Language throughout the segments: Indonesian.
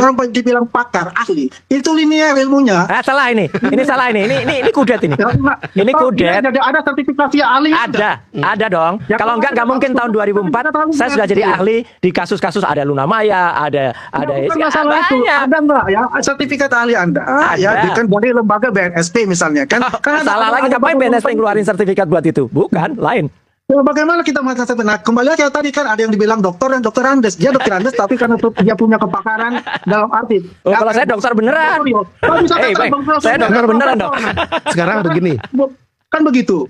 Orang dibilang pakar, ahli, itu linear ilmunya. Salah ini salah ini kudet ini. Ini kudet. Jadi ada sertifikasi ahli. Ada dong. Ya, kalau enggak mungkin tahun 2004 saya sudah jadi ahli di kasus-kasus ada Luna Maya, ada bukan masalah itu. Ada enggak ya sertifikat ahli Anda? Ya, kan dari lembaga BNSP misalnya kan. Salah lagi, ngapain BNSP ngeluarin sertifikat buat itu? Bukan, lain. Ya, bagaimana kita mengatakan benar? Kembali lagi tadi kan ada yang dibilang dokter dan dokter Andes. Dia dokter Andes tapi karena dia punya kepakaran dalam arti. Kalau saya dokter beneran. Saya dokter beneran dong. Sekarang begini. Kan begitu.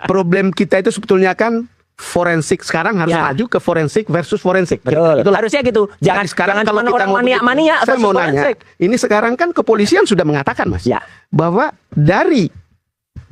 Problem kita itu sebetulnya kan forensik. Sekarang harus maju ke forensik versus forensik. Betul. Harusnya gitu. Jangan kalau kita orang mania-mania. Saya mau nanya. Ini sekarang kan kepolisian sudah mengatakan, Mas, bahwa dari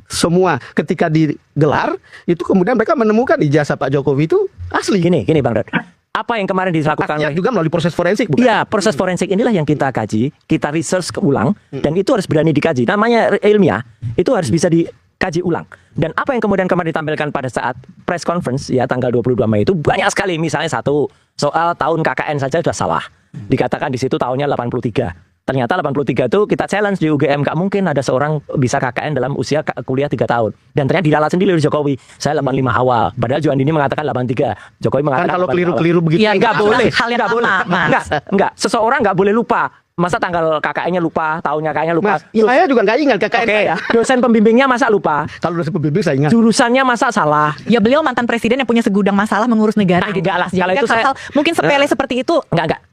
semua ketika digelar itu kemudian mereka menemukan ijazah Pak Jokowi itu asli. Gini Bang Rod. Apa yang kemarin dilakukan juga melalui proses forensik, bukan? Iya, proses forensik inilah yang kita kaji, kita research ulang, dan itu harus berani dikaji. Namanya ilmiah, itu harus bisa dikaji ulang. Dan apa yang kemudian kemarin ditampilkan pada saat press conference ya tanggal 22 Mei itu banyak sekali. Misalnya satu soal tahun KKN saja sudah salah. Dikatakan di situ tahunnya 83. Ternyata 83 itu kita challenge di UGM, gak mungkin ada seorang bisa KKN dalam usia kuliah 3 tahun. Dan ternyata diralat sendiri oleh Jokowi. Saya 85 awal. Padahal Juandini mengatakan 83. Jokowi mengatakan kalau keliru-keliru begitu. Iya, enggak boleh. Hal yang enggak boleh. Enggak. Seseorang enggak boleh lupa. Masa tanggal KKN-nya lupa, tahunnya KKN-nya lupa. Mas, saya juga nggak ingat KKN saya. Dosen pembimbingnya masa lupa? Kalau dosen pembimbing saya ingat. Jurusannya masa salah? Ya beliau mantan presiden yang punya segudang masalah mengurus negara. Enggak lah. Kalau itu saya mungkin sepele seperti itu. Enggak.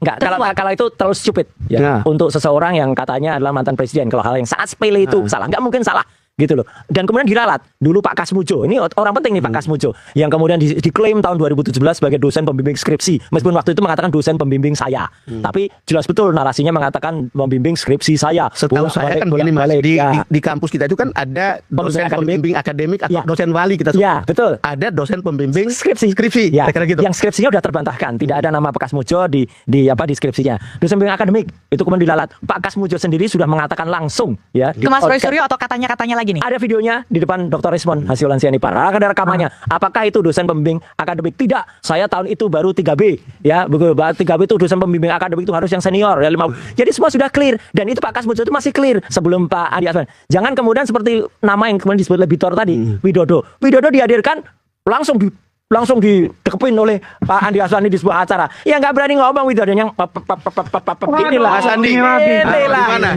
Kalau itu terlalu stupid ya. Untuk seseorang yang katanya adalah mantan presiden, kalau hal yang sangat sepele itu salah, enggak mungkin salah. Gitu loh. Dan kemudian diralat. Dulu Pak Kasmujo, ini orang penting nih Pak Kasmujo, yang kemudian diklaim tahun 2017 sebagai dosen pembimbing skripsi. Meskipun waktu itu mengatakan dosen pembimbing saya. Tapi jelas betul narasinya mengatakan pembimbing skripsi saya. Setahu saya kan begini Mas, di kampus kita itu kan ada dosen pembimbing akademik atau dosen wali kita sebut. Ya, betul. Ada dosen pembimbing skripsi. Ya, gitu. Yang skripsinya udah terbantahkan, tidak ada nama Pak Kasmujo di skripsinya. Dosen pembimbing akademik itu kemudian dilalat. Pak Kasmujo sendiri sudah mengatakan langsung ya. Ke Mas Roy Suryo atau katanya lagi nih? Ada videonya di depan Dr. Resmond Hasiulansianipar. Ada rekamannya. Apakah itu dosen pembimbing akademik? Tidak. Saya tahun itu baru 3B. Ya, 3B itu dosen pembimbing akademik itu harus yang senior ya 5. Jadi semua sudah clear dan itu Pak Kasmujo itu masih clear sebelum Pak Andi Asman. Jangan kemudian seperti nama yang kemudian disebut oleh Bitor tadi, Widodo. Widodo dihadirkan langsung didekepin oleh Pak Andi Aswani di sebuah acara. Ya nggak berani ngomong Widodo yang inilah Mas Andi.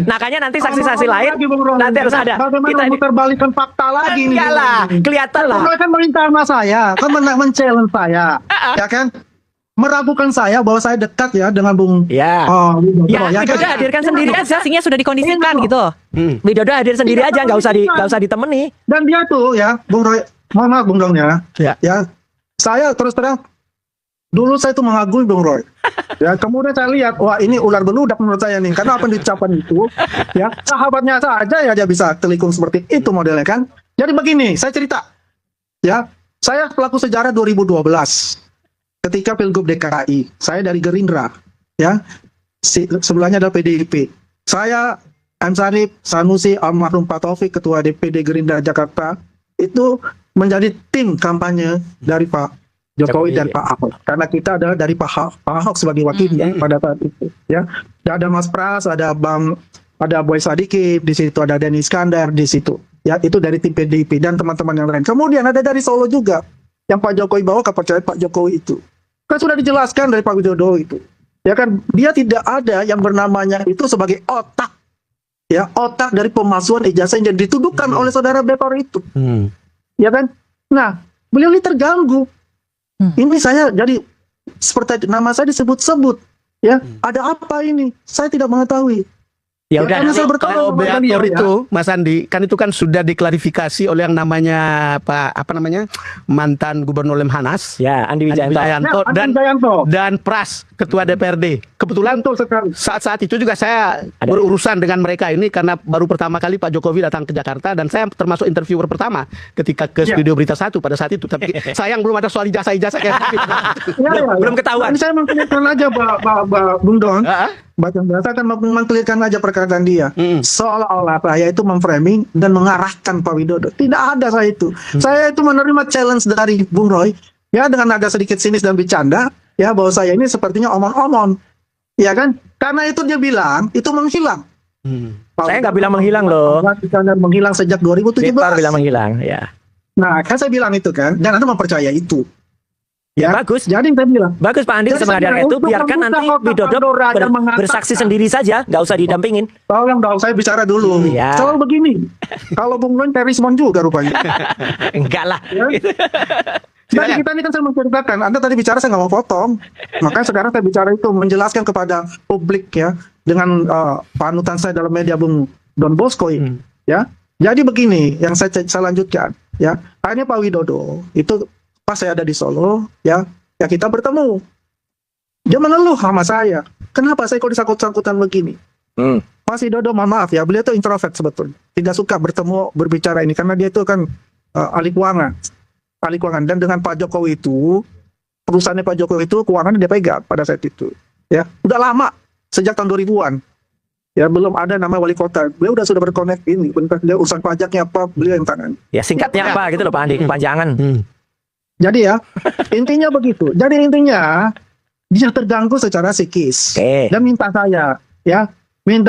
Makanya nanti saksi-saksi lain nanti harus ada. Kita memutarbalikkan fakta lagi nih. Enggak lah, kelihatan lah. Mereka kan merintah sama saya, kan men-challenge saya. Ya kan? Meragukan saya bahwa saya dekat ya dengan Bung Widodo hadirkan sendiri aja. Saksinya sudah dikondisikan gitu. Widodo hadir sendiri aja, nggak usah ditemani. Dan dia tuh ya, Bung Roy, mohon maaf Bung Dong ya. Saya terus terang dulu saya tuh mengagumi Bung Roy. Ya, kemudian saya lihat, wah ini ular beludak menurut saya nih. Karena apa yang diucapkan itu, ya sahabatnya saja ya dia bisa telikung seperti itu modelnya kan. Jadi begini, saya cerita. Ya, saya pelaku sejarah 2012. Ketika Pilgub DKI, saya dari Gerindra, ya. Sebelahnya ada PDIP. Saya M. Sarif, Sanusi, almarhum Pak Taufik, Ketua DPD Gerindra Jakarta, itu menjadi tim kampanye dari Pak Jokowi dan Pak Ahok. Karena kita adalah dari Pak Ahok sebagai wakilnya pada saat itu. Ya, ada Mas Pras, ada Boy Sadikin, di situ ada Denny Iskandar di situ. Ya, itu dari tim PDIP dan teman-teman yang lain. Kemudian ada dari Solo juga, yang Pak Jokowi bawa kepercayaan Pak Jokowi itu. Kan sudah dijelaskan dari Pak Widodo itu. Ya kan, dia tidak ada yang bernamanya itu sebagai otak. Ya, otak dari pemalsuan ijazah yang dituduhkan oleh saudara Betor itu. Ya kan? Nah, beliau ini terganggu. Ini saya jadi seperti nama saya disebut-sebut. Ya, ada apa ini? Saya tidak mengetahui. Ya udah, kalau Beator itu, Mas Andi, kan itu kan sudah diklarifikasi oleh yang namanya mantan Gubernur Lemhanas, ya Andi Wijayanto, dan Pras, Ketua DPRD. Kebetulan saat itu juga saya berurusan dengan mereka ini karena baru pertama kali Pak Jokowi datang ke Jakarta dan saya termasuk interviewer pertama ketika ke Studio Berita 1 pada saat itu. Tapi sayang belum ada soal ijazah kayak belum ketahuan. Saya mengklirkan aja Bung Don. Saya akan mengklirkan aja perkataan dia. Seolah-olah saya itu memframing dan mengarahkan Pak Widodo. Tidak ada saya itu. Saya itu menerima challenge dari Bung Roy, ya dengan agak sedikit sinis dan bercanda, ya bahwa saya ini sepertinya omon-omon, ya kan? Karena itu dia bilang itu menghilang. Saya nggak bilang menghilang loh. Menghilang sejak 2017. Bipar bilang menghilang, ya. Nah, kan saya bilang itu kan, dan Anda mempercaya itu. Ya, bagus. Jadi saya bilang, Bagus Pak Andi Jadi sebenarnya saya itu untuk biarkan membuka nanti kotak Widodo Pandora dan mengatakan- bersaksi sendiri saja, nggak usah didampingin. tolong dong saya bicara dulu. Ya. Soal begini, kalau Bung Noin Terismon juga rupanya. Enggak lah. Ya. Tadi kita ini kan saya menceritakan, Anda tadi bicara saya nggak mau potong. Makanya sekarang saya bicara itu menjelaskan kepada publik ya dengan panutan saya dalam media Bung Don Bosco ini. Ya, jadi begini yang saya lanjutkan. Ya, akhirnya Pak Widodo itu pas saya ada di Solo, ya kita bertemu. Dia mengeluh sama saya. Kenapa saya kok disangkut-sangkutan begini? Mas Widodo, mohon maaf ya, beliau itu introvert sebetulnya. Tidak suka bertemu, berbicara ini karena dia itu kan ahli keuangan. Dan dengan Pak Jokowi itu, perusahaannya Pak Jokowi itu keuangannya dia pegang pada saat itu. Ya, udah lama sejak tahun 2000-an. Ya, belum ada nama wali kota. Beliau sudah berkonek ini, benar dia urusan pajaknya apa, beliau yang tangan. Ya singkatnya apa gitu loh Pak Andi, kepanjangan. Jadi ya, intinya begitu. Jadi intinya dia terganggu secara psikis. Oke. Dan minta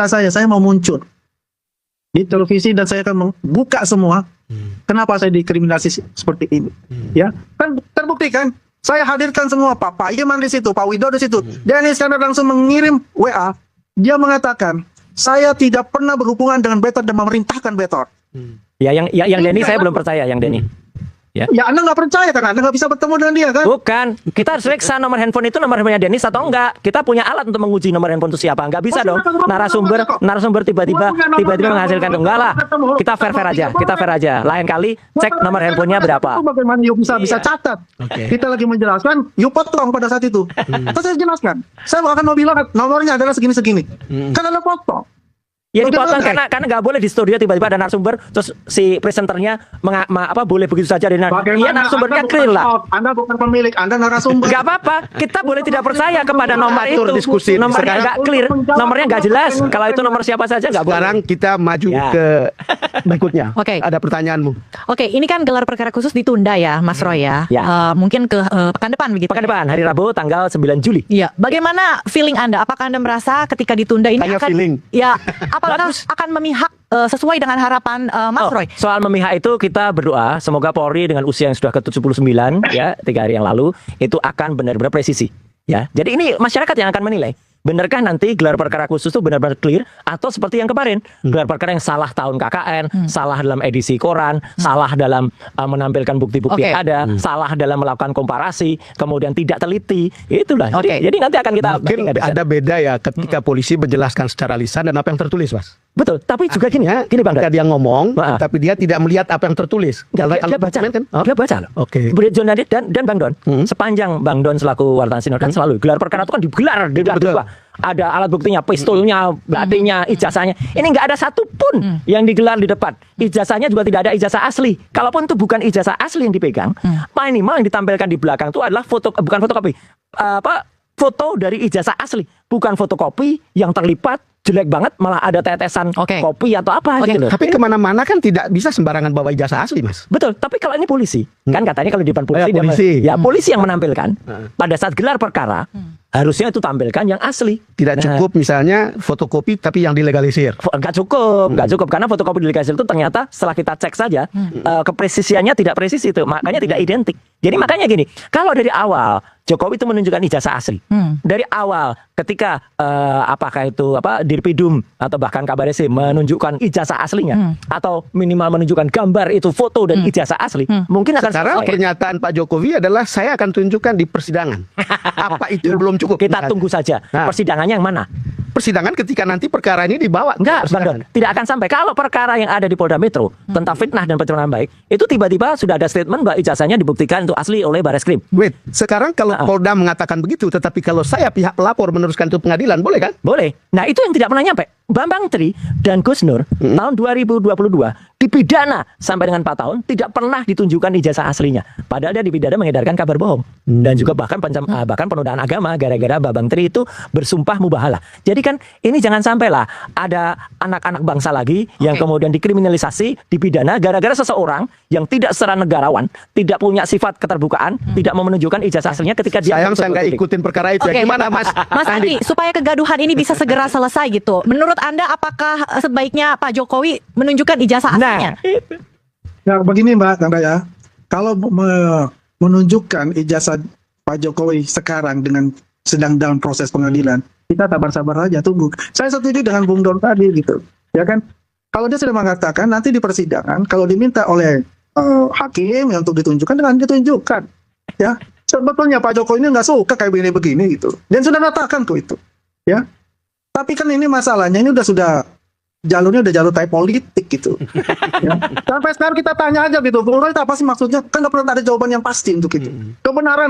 saya mau muncul di televisi dan saya akan membuka semua. Kenapa saya dikriminalisasi seperti ini? Ya, kan terbukti kan? Saya hadirkan semua Pak Iman di situ, Pak Widodo di situ. Dan Iskandar langsung mengirim WA. Dia mengatakan, saya tidak pernah berhubungan dengan Betor dan memerintahkan Betor. Ya yang Denny saya belum percaya yang Denny. Ya Anda nggak percaya kan? Anda nggak bisa bertemu dengan dia kan? Bukan, kita harus periksa nomor handphone itu nomor handphonenya Dennis atau enggak. Kita punya alat untuk menguji nomor handphone itu siapa. Enggak bisa dong. Narasumber tiba-tiba menghasilkan enggak lah. Kita fair aja. Lain kali cek nomor handphonenya berapa. Bagaimana you bisa catat? Kita lagi menjelaskan, you potong pada saat itu. Terus saya jelaskan, saya akan mau bilang nomornya adalah segini-segini. Kan ada potong. Ya dipotong karena nggak boleh di studio tiba-tiba ada narasumber terus si presenternya boleh begitu saja dengan iya narasumbernya clear lah. Anda bukan pemilik, Anda narasumber. Nggak apa-apa, kita boleh tidak percaya kepada nomor itu. Diskusi nomornya nggak clear, nomornya nggak jelas. Kalau itu nomor siapa saja nggak boleh. Sekarang kita maju ke berikutnya. Oke. Ada pertanyaanmu. Oke, ini kan gelar perkara khusus ditunda ya, Mas Roy ya. Ya. Mungkin ke pekan depan begitu. Pekan depan hari Rabu tanggal 9 Juli. Iya. Bagaimana feeling Anda? Apakah Anda merasa ketika ditunda ini Tanya akan feeling. ya apakah akan memihak sesuai dengan harapan Mas Roy? Soal memihak itu kita berdoa semoga Polri dengan usia yang sudah ke-79 ya 3 hari yang lalu itu akan benar-benar presisi ya. Jadi ini masyarakat yang akan menilai. Benarkah nanti gelar perkara khusus itu benar-benar clear atau seperti yang kemarin gelar perkara yang salah tahun KKN, salah dalam edisi koran, salah dalam menampilkan bukti-bukti yang ada, salah dalam melakukan komparasi, kemudian tidak teliti, itulah. Jadi nanti akan kita mungkin ada beda ya ketika polisi menjelaskan secara lisan dan apa yang tertulis, Mas. Betul, tapi juga gini Bang. Ketika dia ngomong, tapi dia tidak melihat apa yang tertulis. Dia baca, dia baca loh. Oke. Jurnalist dan Bang Don, sepanjang Bang Don selaku wartawan senior kan selalu gelar perkara itu kan digelar, ada alat buktinya, pistolnya, belatinya, ijazahnya. Ini nggak ada satupun yang digelar di depan. Ijazahnya juga tidak ada ijazah asli. Kalaupun itu bukan ijazah asli yang dipegang, minimal yang ditampilkan di belakang itu adalah bukan fotokopi, foto dari ijazah asli, bukan fotokopi yang terlipat jelek banget, malah ada tetesan kopi atau apa gitu. Tapi kemana-mana kan tidak bisa sembarangan bawa ijazah asli, Mas. Betul, tapi kalau ini polisi, kan katanya kalau di depan polisi, polisi yang menampilkan pada saat gelar perkara, harusnya itu tampilkan yang asli. Tidak cukup misalnya fotokopi tapi yang dilegalisir. Enggak cukup karena fotokopi dilegalisir itu ternyata setelah kita cek saja kepresisiannya tidak presis itu, makanya tidak identik. Jadi makanya gini, kalau dari awal Jokowi itu menunjukkan ijazah asli. Dari awal ketika apakah itu Dirpidum atau bahkan Kabar Eskrim menunjukkan ijazah aslinya atau minimal menunjukkan gambar itu foto dan ijazah asli, mungkin akan sekarang pernyataan Pak Jokowi adalah saya akan tunjukkan di persidangan. Apa itu belum cukup? Kita tunggu saja. Persidangannya yang mana? Persidangan ketika nanti perkara ini dibawa. Enggak, Bang Don. Tidak akan sampai. Kalau perkara yang ada di Polda Metro tentang fitnah dan pencemaran baik, itu tiba-tiba sudah ada statement bahwa ijazahnya dibuktikan itu asli oleh Bareskrim. Wait, sekarang kalau Polda mengatakan begitu, tetapi kalau saya pihak pelapor meneruskan itu pengadilan, boleh kan? Boleh. Nah, itu yang tidak pernah nyampe. Bambang Tri dan Gus Nur tahun 2022 dipidana sampai dengan 4 tahun, tidak pernah ditunjukkan ijazah aslinya. Padahal dia dipidana mengedarkan kabar bohong dan juga bahkan bahkan penodaan agama gara-gara Bambang Tri itu bersumpah mubahalah. Jadi kan ini jangan sampai lah ada anak-anak bangsa lagi yang kemudian dikriminalisasi, dipidana gara-gara seseorang yang tidak secara negarawan, tidak punya sifat keterbukaan, tidak mau menunjukkan ijazah aslinya ketika dia Sayang saya nggak ikutin perkara itu. Ya, gimana Mas? Mas Andi, supaya kegaduhan ini bisa segera selesai gitu. Menurut Anda apakah sebaiknya Pak Jokowi menunjukkan ijazah aslinya? Ya begini Mbak Tanda ya, kalau menunjukkan ijazah Pak Jokowi sekarang dengan sedang dalam proses pengadilan, kita sabar-sabar aja tunggu. Saya setuju dengan Bung Don tadi gitu, ya kan? Kalau dia sudah mengatakan nanti di persidangan, kalau diminta oleh hakim yang untuk ditunjukkan dengan ditunjukkan, ya. Sebetulnya Pak Jokowi ini nggak suka kayak begini gitu, dan sudah katakan tuh itu, ya. Tapi kan ini masalahnya ini sudah jalurnya udah jalur tai politik gitu. Ya. Sampai sekarang kita tanya aja gitu, Bung Roy apa sih maksudnya? Kan nggak pernah ada jawaban yang pasti untuk itu. Kebenaran,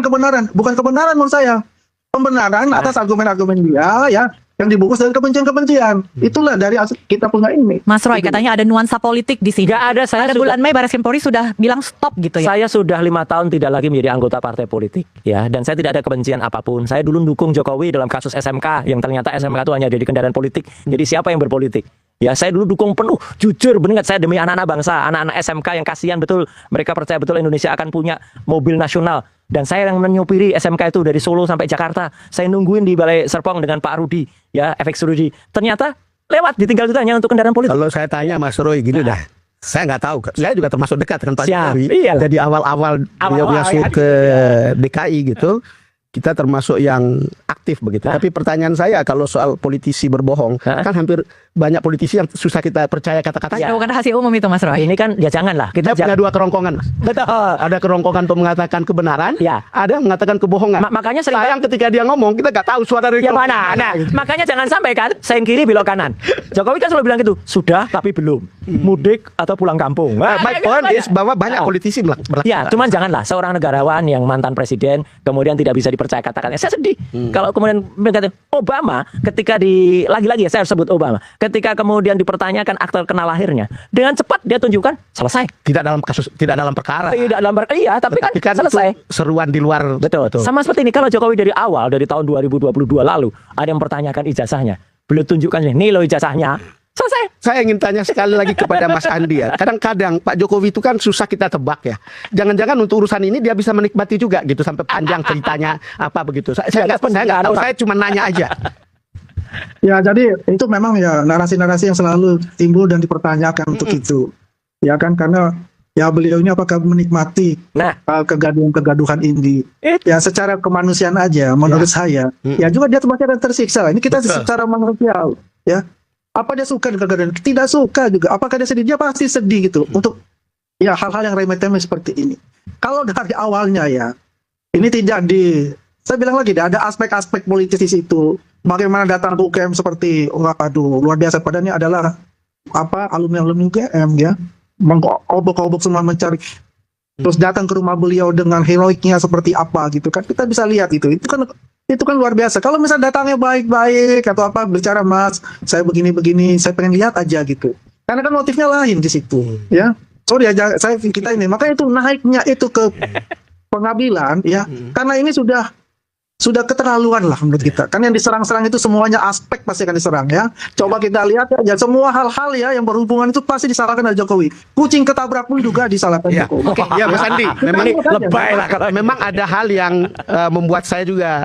bukan kebenaran menurut saya. Pembenaran atas argumen-argumen dia, ya, yang dibungkus dengan kebencian-kebencian. Itulah dari kita punya ini. Mas Roy katanya ada nuansa politik di sini. Nggak ada, saya Pada bulan Mei Baris Krim Polri sudah bilang stop gitu ya. Saya sudah 5 tahun tidak lagi menjadi anggota partai politik, ya, dan saya tidak ada kebencian apapun. Saya dulu dukung Jokowi dalam kasus SMK, yang ternyata SMK itu hanya jadi kendaraan politik. Jadi siapa yang berpolitik? Ya, saya dulu dukung penuh, jujur benar, saya demi anak-anak bangsa, anak-anak SMK yang kasihan betul, mereka percaya betul Indonesia akan punya mobil nasional. Dan saya yang menyupiri SMK itu dari Solo sampai Jakarta. Saya nungguin di Balai Serpong dengan Pak Rudi, ya, FX Rudi. Ternyata lewat, ditinggal itu hanya untuk kendaraan politik. Kalau saya tanya Mas Roy gini dah, saya nggak tahu. Saya juga termasuk dekat dengan Pak Siap, Jokowi. iyalah. Jadi awal-awal beliau masuk ke DKI gitu, kita termasuk yang aktif begitu. Tapi pertanyaan saya kalau soal politisi berbohong, kan hampir banyak politisi yang susah kita percaya kata-katanya. Bukan rahasia umum itu Mas Roy. Ini kan ya janganlah Kita punya dua kerongkongan, Mas. Betul. Ada kerongkongan untuk mengatakan kebenaran, Ya. ada yang mengatakan kebohongan. Makanya sering sayang ketika dia ngomong kita nggak tahu suara dari yang kerongkongan mana? Nah, gitu. makanya jangan sampai kan sayang kiri belok kanan. Jokowi kan selalu bilang gitu, sudah tapi belum. Mudik atau pulang kampung. My point is bahwa banyak politisi melakukan. Ya, cuman janganlah seorang negarawan yang mantan presiden kemudian tidak bisa dipercaya kata-katanya. Saya sedih kalau kemudian berkata Obama ketika lagi-lagi ya saya harus sebut Obama. Ketika kemudian dipertanyakan akte kenal lahirnya, dengan cepat dia tunjukkan selesai. Tidak dalam kasus, tidak dalam perkara. Tidak dalam iya, tapi kan Tetapi selesai. itu seruan di luar. Betul. Sama seperti ini kalau Jokowi dari awal dari tahun 2022 lalu ada yang mempertanyakan ijazahnya, beliau tunjukkan nih loh ijazahnya. Selesai. Saya ingin tanya sekali lagi kepada Mas Andi ya. Kadang-kadang Pak Jokowi itu kan susah kita tebak ya. Jangan-jangan untuk urusan ini dia bisa menikmati juga gitu sampai panjang ceritanya apa begitu. Saya nggak tahu. Saya cuma nanya aja. Ya, jadi itu memang ya narasi-narasi yang selalu timbul dan dipertanyakan untuk itu. Ya kan, karena ya beliau ini apakah menikmati kegaduhan ini. Ya secara kemanusiaan aja menurut saya. Ya juga dia masih akan tersiksa. Ini kita secara manusiawi, ya. Apa dia suka dengan kegaduhan? Tidak suka juga. Apakah dia sedih? Dia pasti sedih gitu. Untuk ya hal-hal yang remeh-temeh seperti ini. Kalau dari awalnya ya, ini tidak saya bilang lagi, ada aspek-aspek politis di situ. Bagaimana datang ke UGM seperti, aduh, luar biasa. Padahal ini adalah alumni UGM ya, mengobok-obok semua mencari. Terus datang ke rumah beliau dengan heroiknya seperti apa gitu kan? Kita bisa lihat itu kan luar biasa. Kalau misalnya datangnya baik-baik atau apa, bicara Mas, saya begini-begini, saya pengen lihat aja gitu. Karena kan motifnya lain di situ, ya. Sorry aja, kita ini. Makanya itu naiknya itu ke pengadilan, ya. Karena ini sudah keterlaluan lah menurut kita. Kan yang diserang-serang itu semuanya aspek pasti akan diserang ya. Coba kita lihat ya, semua hal-hal ya yang berhubungan itu pasti disalahkan oleh Jokowi. Kucing ketabrak pun juga disalahkan Jokowi. Ya Mas Andi, memang lebay lah kalau memang ada hal yang membuat saya juga